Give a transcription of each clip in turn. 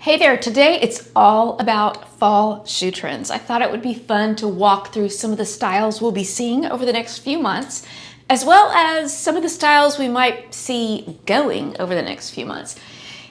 Hey there, today it's all about fall shoe trends. I thought it would be fun to walk through some of the styles we'll be seeing over the next few months, as well as some of the styles we might see going over the next few months.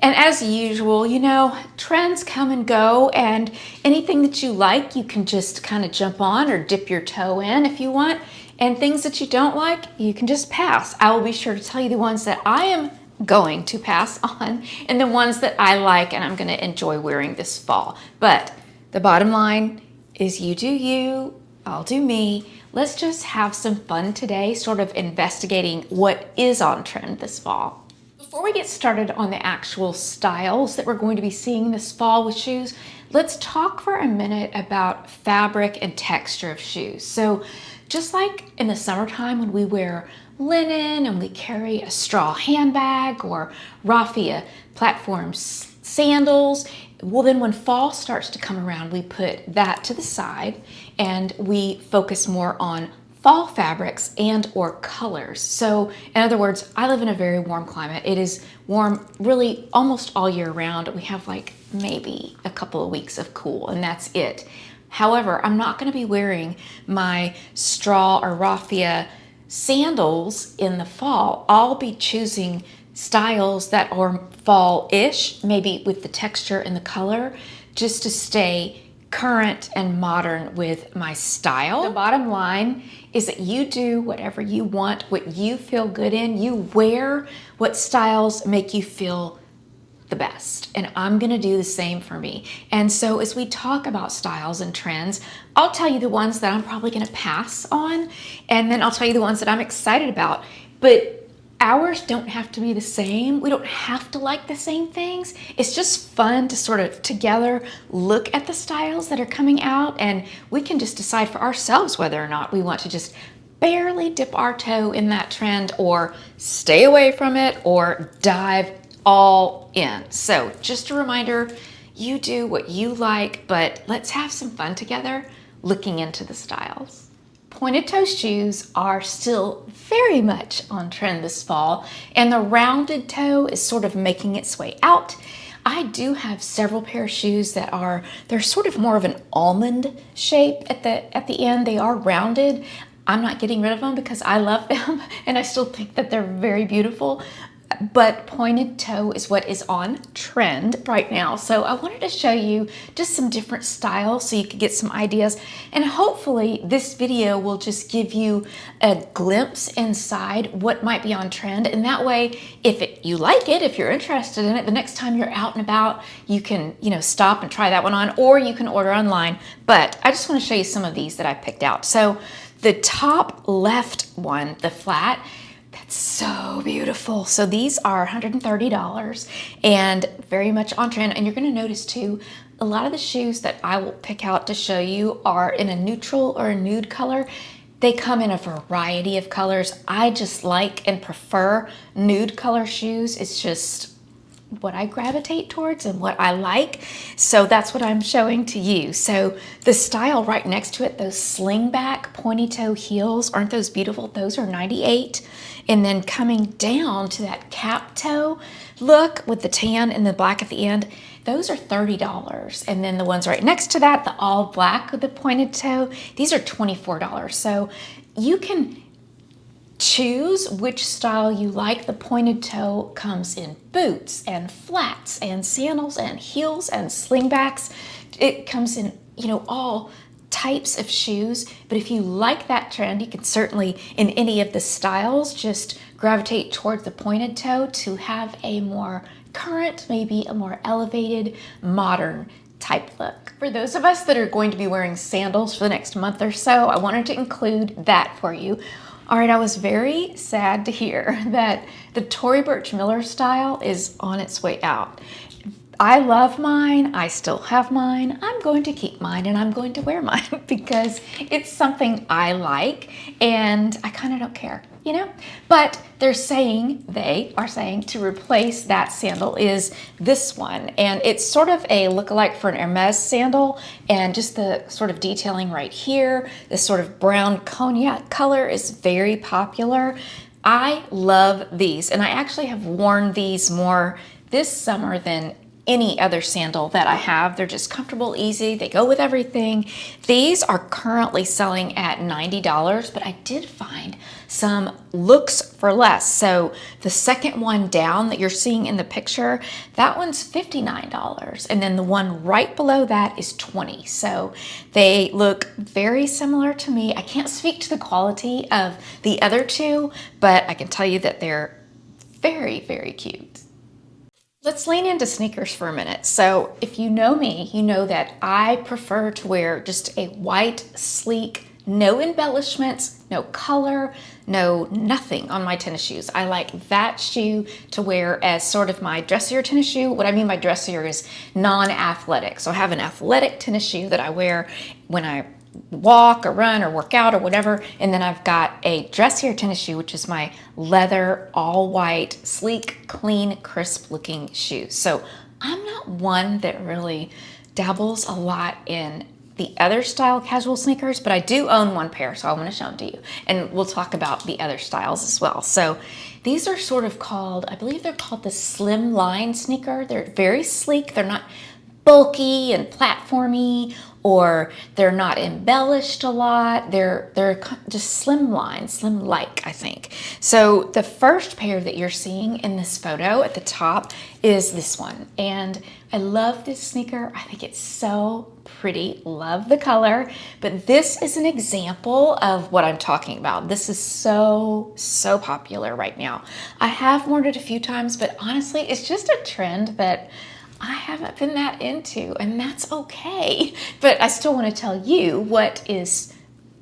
And as usual, trends come and go, and anything that you like, you can just kind of jump on or dip your toe in if you want. And things that you don't like, you can just pass. I will be sure to tell you the ones that I am going to pass on and the ones that I like and I'm going to enjoy wearing this fall. But the bottom line is you do you, I'll do me. Let's just have some fun today, sort of investigating what is on trend this fall. Before we get started on the actual styles that we're going to be seeing this fall with shoes, let's talk for a minute about fabric and texture of shoes. So just like in the summertime when we wear linen and we carry a straw handbag or raffia platform sandals, well then when fall starts to come around, we put that to the side and we focus more on fall fabrics and or colors. So in other words, I live in a very warm climate. It is warm really almost all year round. We have like maybe a couple of weeks of cool and that's it. However, I'm not going to be wearing my straw or raffia sandals in the fall. I'll be choosing styles that are fall-ish, maybe with the texture and the color, just to stay current and modern with my style. The bottom line is that you do whatever you want, what you feel good in. You wear what styles make you feel the best, and I'm gonna do the same for me. And so as we talk about styles and trends, I'll tell you the ones that I'm probably gonna pass on, and then I'll tell you the ones that I'm excited about. But ours don't have to be the same. We don't have to like the same things. It's just fun to sort of together look at the styles that are coming out, and we can just decide for ourselves whether or not we want to just barely dip our toe in that trend or stay away from it or dive all in. So just a reminder, you do what you like, but let's have some fun together looking into the styles. Pointed toe shoes are still very much on trend this fall, and the rounded toe is sort of making its way out. I do have several pair of shoes that they're sort of more of an almond shape at the end. They are rounded. I'm not getting rid of them because I love them and I still think that they're very beautiful. But pointed toe is what is on trend right now. So I wanted to show you just some different styles so you could get some ideas. And hopefully this video will just give you a glimpse inside what might be on trend. And that way, if you like it, if you're interested in it, the next time you're out and about, you can, stop and try that one on, or you can order online. But I just want to show you some of these that I picked out. So the top left one, the flat, that's so beautiful. So these are $130 and very much on trend. And you're going to notice too, a lot of the shoes that I will pick out to show you are in a neutral or a nude color. They come in a variety of colors. I just like and prefer nude color shoes. It's just what I gravitate towards and what I like. So that's what I'm showing to you. So the style right next to it, those slingback pointy toe heels, aren't those beautiful? Those are $98. And then coming down to that cap toe look with the tan and the black at the end, those are $30. And then the ones right next to that, the all black with the pointed toe, these are $24. So you can choose which style you like. The pointed toe comes in boots and flats and sandals and heels and slingbacks. It comes in, all types of shoes. But if you like that trend, you can certainly, in any of the styles, just gravitate towards the pointed toe to have a more current, maybe a more elevated, modern type look. For those of us that are going to be wearing sandals for the next month or so, I wanted to include that for you. All right, I was very sad to hear that the Tory Burch Miller style is on its way out. I love mine, I still have mine, I'm going to keep mine and I'm going to wear mine because it's something I like and I kind of don't care, But they are saying to replace that sandal is this one, and it's sort of a lookalike for an Hermes sandal, and just the sort of detailing right here, this sort of brown cognac color is very popular. I love these, and I actually have worn these more this summer than any other sandal that I have. They're just comfortable, easy, they go with everything. These are currently selling at $90, but I did find some looks for less. So the second one down that you're seeing in the picture, that one's $59. And then the one right below that is $20. So they look very similar to me. I can't speak to the quality of the other two, but I can tell you that they're very, very cute. Let's lean into sneakers for a minute. So if you know me, you know that I prefer to wear just a white, sleek, no embellishments, no color, no nothing on my tennis shoes. I like that shoe to wear as sort of my dressier tennis shoe. What I mean by dressier is non-athletic. So I have an athletic tennis shoe that I wear when I walk or run or work out or whatever, and then I've got a dressier tennis shoe, which is my leather, all white, sleek, clean, crisp looking shoe. So I'm not one that really dabbles a lot in the other style casual sneakers, but I do own one pair, so I want to show them to you, and we'll talk about the other styles as well. So these are sort of called, I believe they're called the slim line sneaker. They're very sleek. They're not bulky and platformy, or they're not embellished a lot. They're just slim line, slim-like, I think. So the first pair that you're seeing in this photo at the top is this one. And I love this sneaker. I think it's so pretty. Love the color. But this is an example of what I'm talking about. This is so popular right now. I have worn it a few times, but honestly, it's just a trend that I haven't been that into, and that's okay. But I still want to tell you what is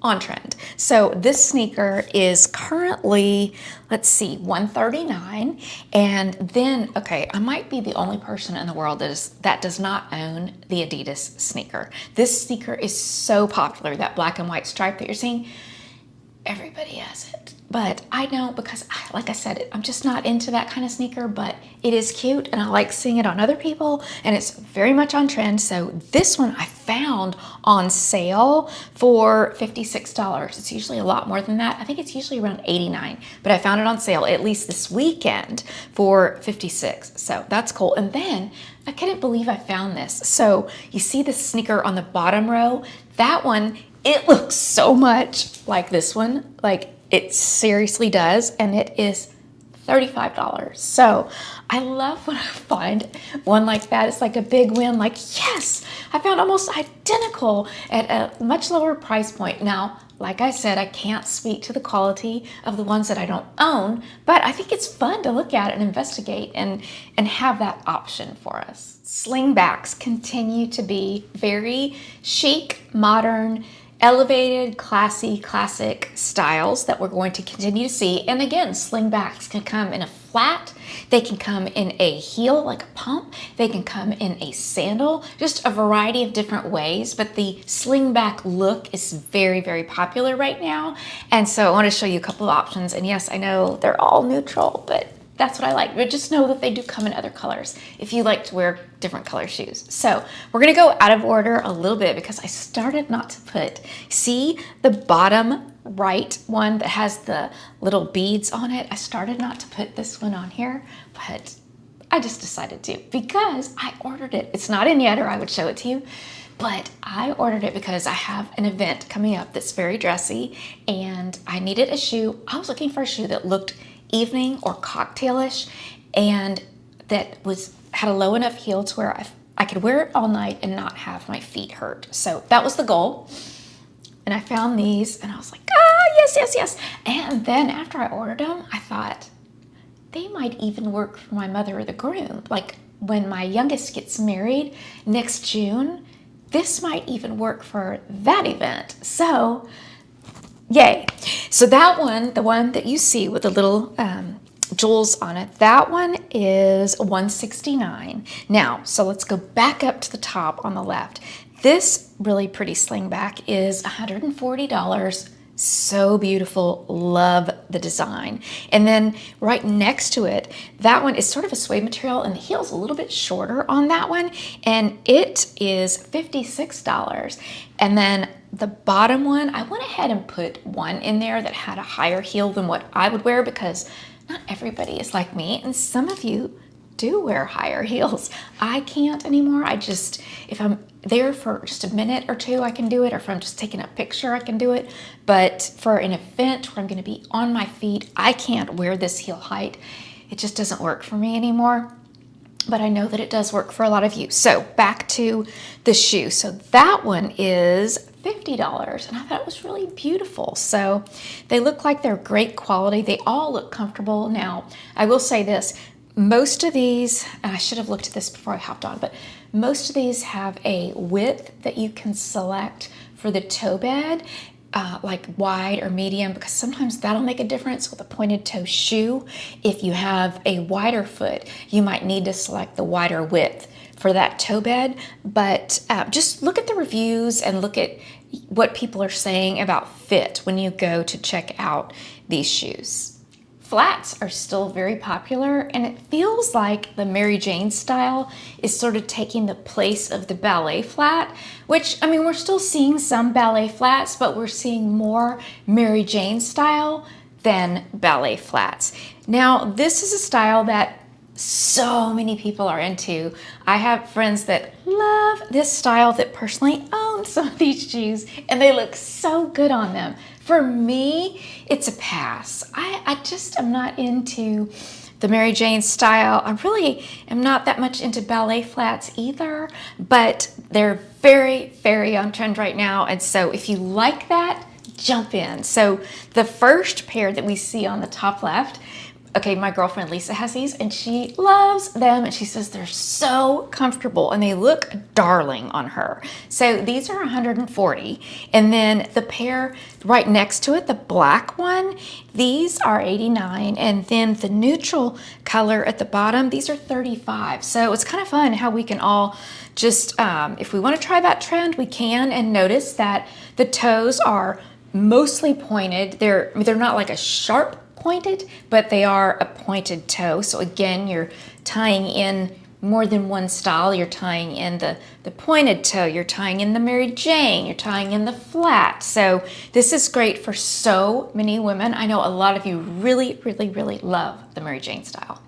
on trend. So this sneaker is currently, let's see, $139. And then, okay, I might be the only person in the world that does not own the Adidas sneaker. This sneaker is so popular, that black and white stripe that you're seeing. Everybody has it. But I don't, because like I said, I'm just not into that kind of sneaker, but it is cute and I like seeing it on other people, and it's very much on trend. So this one I found on sale for $56. It's usually a lot more than that. I think it's usually around $89, but I found it on sale at least this weekend for $56. So that's cool. And then I couldn't believe I found this. So you see the sneaker on the bottom row? That one, it looks so much like this one. Like, it seriously does, and it is $35. So I love when I find one like that. It's like a big win, like, yes, I found almost identical at a much lower price point. Now, like I said, I can't speak to the quality of the ones that I don't own, but I think it's fun to look at and investigate and have that option for us. Slingbacks continue to be very chic, modern, elevated, classy, classic styles that we're going to continue to see. And again, slingbacks can come in a flat, they can come in a heel like a pump, they can come in a sandal, just a variety of different ways. But the slingback look is very, very popular right now. And so I want to show you a couple of options. And yes, I know they're all neutral, but that's what I like. But just know that they do come in other colors if you like to wear different color shoes. So we're gonna go out of order a little bit because I started not to put, see the bottom right one that has the little beads on it? I started not to put this one on here, but I just decided to because I ordered it. It's not in yet, or I would show it to you. But I ordered it because I have an event coming up that's very dressy and I needed a shoe. I was looking for a shoe that looked evening or cocktailish and that had a low enough heel to where I could wear it all night and not have my feet hurt. So that was the goal. And I found these and I was like, yes. And then after I ordered them, I thought they might even work for my mother or the groom. Like when my youngest gets married next June, this might even work for that event. So yay. So that one, the one that you see with the little jewels on it, that one is $169. Now, so let's go back up to the top on the left. This really pretty slingback is $140. So beautiful, love the design. And then right next to it, that one is sort of a suede material and the heel's a little bit shorter on that one, and it is $56. And then the bottom one, I went ahead and put one in there that had a higher heel than what I would wear because not everybody is like me, and some of you do wear higher heels. I can't anymore. If I'm there for just a minute or two, I can do it. Or if I'm just taking a picture, I can do it. But for an event where I'm going to be on my feet, I can't wear this heel height. It just doesn't work for me anymore. But I know that it does work for a lot of you. So back to the shoe. So that one is $50, and I thought it was really beautiful. So they look like they're great quality. They all look comfortable. Now, I will say this, most of these, and I should have looked at this before I hopped on, but most of these have a width that you can select for the toe bed, like wide or medium, because sometimes that'll make a difference with a pointed toe shoe. If you have a wider foot, you might need to select the wider width for that toe bed. But just look at the reviews and look at what people are saying about fit when you go to check out these shoes. Flats are still very popular, and it feels like the Mary Jane style is sort of taking the place of the ballet flat, which, I mean, we're still seeing some ballet flats, but we're seeing more Mary Jane style than ballet flats. Now, this is a style that so many people are into. I have friends that love this style that personally own some of these shoes, and they look so good on them. For me, it's a pass. I just am not into the Mary Jane style. I really am not that much into ballet flats either, but they're very, very on trend right now. And so if you like that, jump in. So the first pair that we see on the top left, okay, my girlfriend Lisa has these and she loves them, and she says they're so comfortable and they look darling on her. So these are $140, and then the pair right next to it, the black one, these are $89, and then the neutral color at the bottom, these are $35. So it's kind of fun how we can all just, if we want to try that trend, we can. And notice that the toes are mostly pointed. They're not like a sharp pointed, but they are a pointed toe. So again, you're tying in more than one style. You're tying in the pointed toe, you're tying in the Mary Jane, you're tying in the flat. So this is great for so many women. I know a lot of you really, really, really love the Mary Jane style.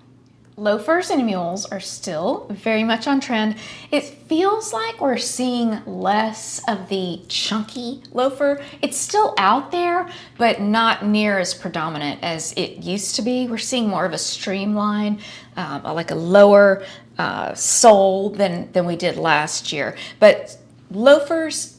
Loafers and mules are still very much on trend. It feels like we're seeing less of the chunky loafer. It's still out there, but not near as predominant as it used to be. We're seeing more of a streamline, like a lower sole than we did last year. But loafers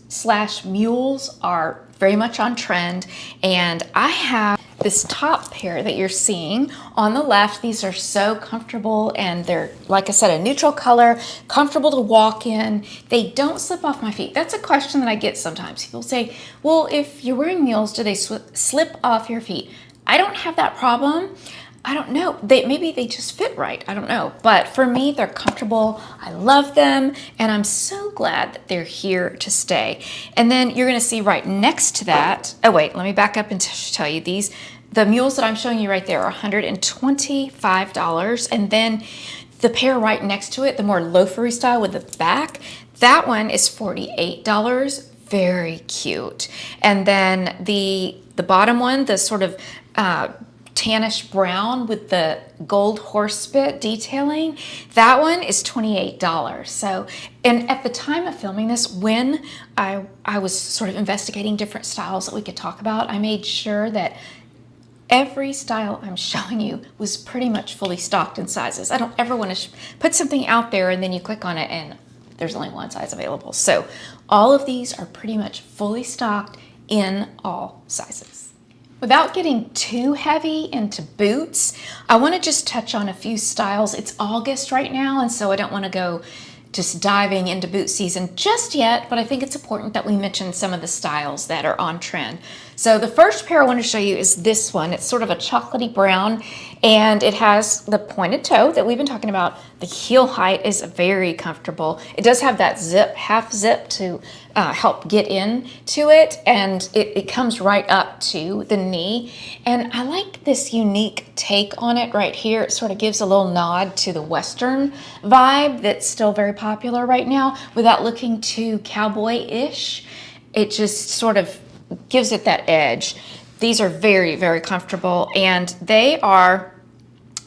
/ mules are very much on trend, and I have this top pair that you're seeing on the left. These are so comfortable, and they're, like I said, a neutral color, comfortable to walk in. They don't slip off my feet. That's a question that I get sometimes. People say, well, if you're wearing mules, do they slip off your feet? I don't have that problem. I don't know. Maybe they just fit right. I don't know. But for me, they're comfortable. I love them, and I'm so glad that they're here to stay. And then you're going to see right next to that. Oh wait, let me back up and tell you these. The mules that I'm showing you right there are $125, and then the pair right next to it, the more loafery style with the back, that one is $48. Very cute. And then the bottom one, the sort of tannish brown with the gold horse bit detailing, that one is $28. So, and at the time of filming this, when I was sort of investigating different styles that we could talk about, I made sure that every style I'm showing you was pretty much fully stocked in sizes. I don't ever want to put something out there and then you click on it and there's only one size available. So all of these are pretty much fully stocked in all sizes. Without getting too heavy into boots, I want to just touch on a few styles. It's August right now, and so I don't want to go just diving into boot season just yet, but I think it's important that we mention some of the styles that are on trend. So the first pair I want to show you is this one. It's sort of a chocolatey brown, and it has the pointed toe that we've been talking about. The heel height is very comfortable. It does have that zip, half zip to help get into it, and it comes right up to the knee. And I like this unique take on it right here. It sort of gives a little nod to the Western vibe that's still very popular right now without looking too cowboy-ish. It just sort of gives it that edge. These are very, very comfortable, and they are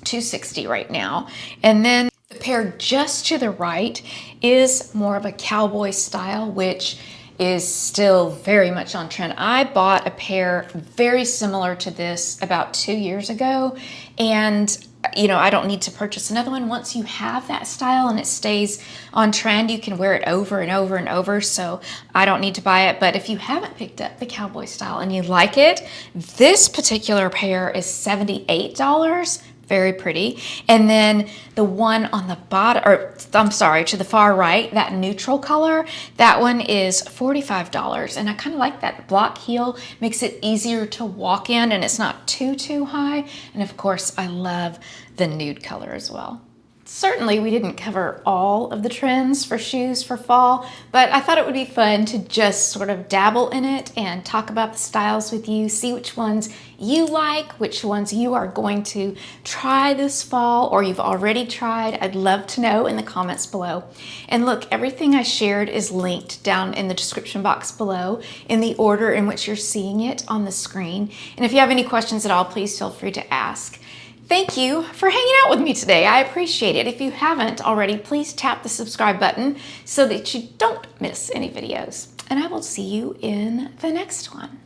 $260 right now. And then pair just to the right is more of a cowboy style, which is still very much on trend. I bought a pair very similar to this about 2 years ago, and you know, I don't need to purchase another one. Once you have that style and it stays on trend, you can wear it over and over and over, so I don't need to buy it. But if you haven't picked up the cowboy style and you like it, this particular pair is $78. Very pretty. And then the one on the bottom, or I'm sorry, to the far right, that neutral color, that one is $45. And I kind of like that block heel, makes it easier to walk in and it's not too high. And of course, I love the nude color as well. Certainly we didn't cover all of the trends for shoes for fall, but I thought it would be fun to just sort of dabble in it and talk about the styles with you, see which ones you like, which ones you are going to try this fall or you've already tried. I'd love to know in the comments below. And look, everything I shared is linked down in the description box below in the order in which you're seeing it on the screen. And if you have any questions at all, please feel free to ask. Thank you for hanging out with me today. I appreciate it. If you haven't already, please tap the subscribe button so that you don't miss any videos. And I will see you in the next one.